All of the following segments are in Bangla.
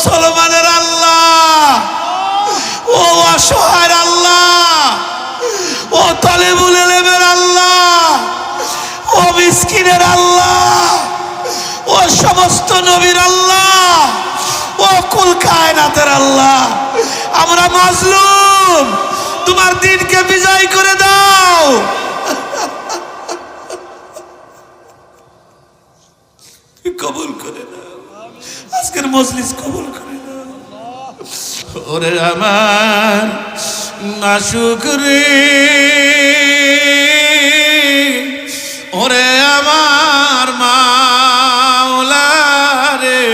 মুসলমানের আল্লাহ, ও অসহায়ের আল্লাহ, ও তালেবুল ইলমের আল্লাহ, ও মিসকিনের আল্লাহ, ও সমস্ত নবীর আল্লাহ, ও কুল কায়নাতের আল্লাহ, আমরা মাজলুম, তোমার দিনকে বিজয় করে দাও। কবুল করে নাও, আজকের মজলিস কবুল করে নাও। ওরে আমার মাশুক রে, ওরে আমার মাওলা রে,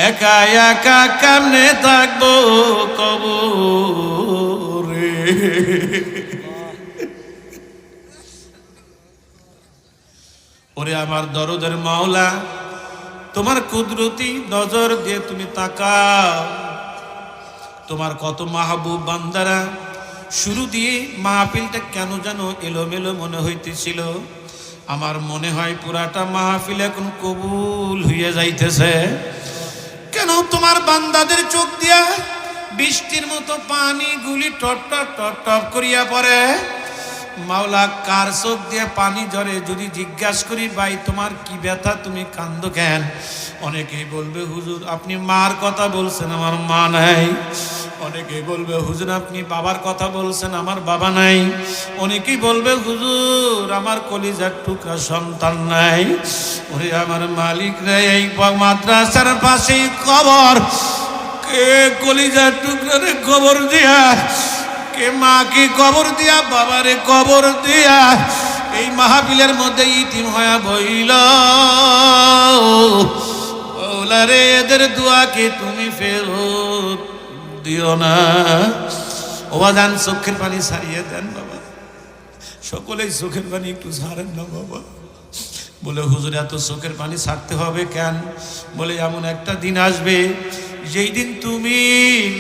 একা একা কেমনে থাকবো কবরে। ওরে আমার দরদের মাওলা, তোমার কুদরতি নজর দিয়ে তুমি তাকাও। তোমার কত মাহবুব বান্দারা, শুরু দিয়ে মাহফিলটা কেন যেন এলোমেলো মনে হইতেছিল। আমার মনে হয় পুরাটা মাহফিল এখন কবুল হইয়া যাইতেছে। কেন তোমার বান্দাদের চোখ দিয়া বৃষ্টির মতো পানি গুলি টপ টপ টপ টপ করিয়া পড়ে। মাওলা, কার চোখ দিয়ে পানি ঝরে? যদি জিজ্ঞাসা করি, ভাই তোমার কি ব্যথা, তুমি কান্দো কেন? অনেকেই বলবে, হুজুর আপনি মার কথা বলছেন, আমার মা নাই। অনেকেই বলবে, হুজুর আপনি বাবার কথা বলছেন, আমার বাবা নাই। অনেকেই বলবে, হুজুর আমার কলিজার টুকরা সন্তান নাই। ওরে আমার মালিক রে, এই মাদ্রাসার পাশেই কবর, কে কলিজার টুকরা রে কবর দিয়া, কে মাকে কবর দিয়া, বাবারে কবর দিয়া এই মাহফিলের মধ্যে ইতিম হয়ে বইল। ওলা রে, এদের দোয়াকে তুমি ফেরত দিও না। ওবাজান চোখের পানি ছাড়িয়ে দেন বাবা, সকলেই চোখের পানি একটু ছাড়েন না বাবা। বলে, হুজুর এত চোখের পানি ছাড়তে হবে কেন? বলে, এমন একটা দিন আসবে যেই দিন তুমি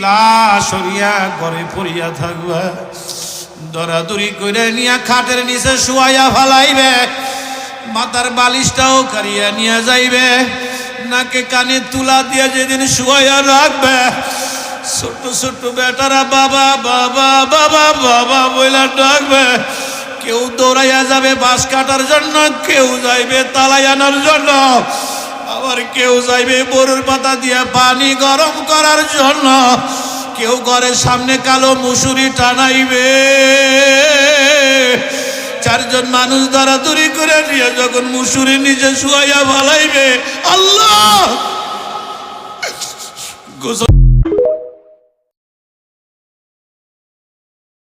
লাশ হইয়া ঘরে পড়িয়া থাকবা, দরাদরি করে নিয়া খাটের নিচে শুয়াইয়া ফালাইবে, মাথার বালিশটাও কারিয়া নিয়ে যাইবে, নাকে কানে তুলা দিয়ে যেদিন শুয়াইয়া রাখবে, ছোট্ট ছোট্ট বেটারা বাবা বাবা বাবা বাবা বইলা ডাকবে। কেউ দৌড়াইয়া যাবে বাঁশ কাটার জন্য, কেউ যাইবে তালাই আনার জন্য, আবার কেউ যাইবে বরুর পাতা দিয়ে পানি গরম করার জন্য, কেউ ঘরের সামনে কালো মুসুরি টানাইবে। চারজন মানুষ দরাদরি করে নিয়ে যখন মুসুরি নিচে শুয়াইয়া ফালাইবে, আল্লাহ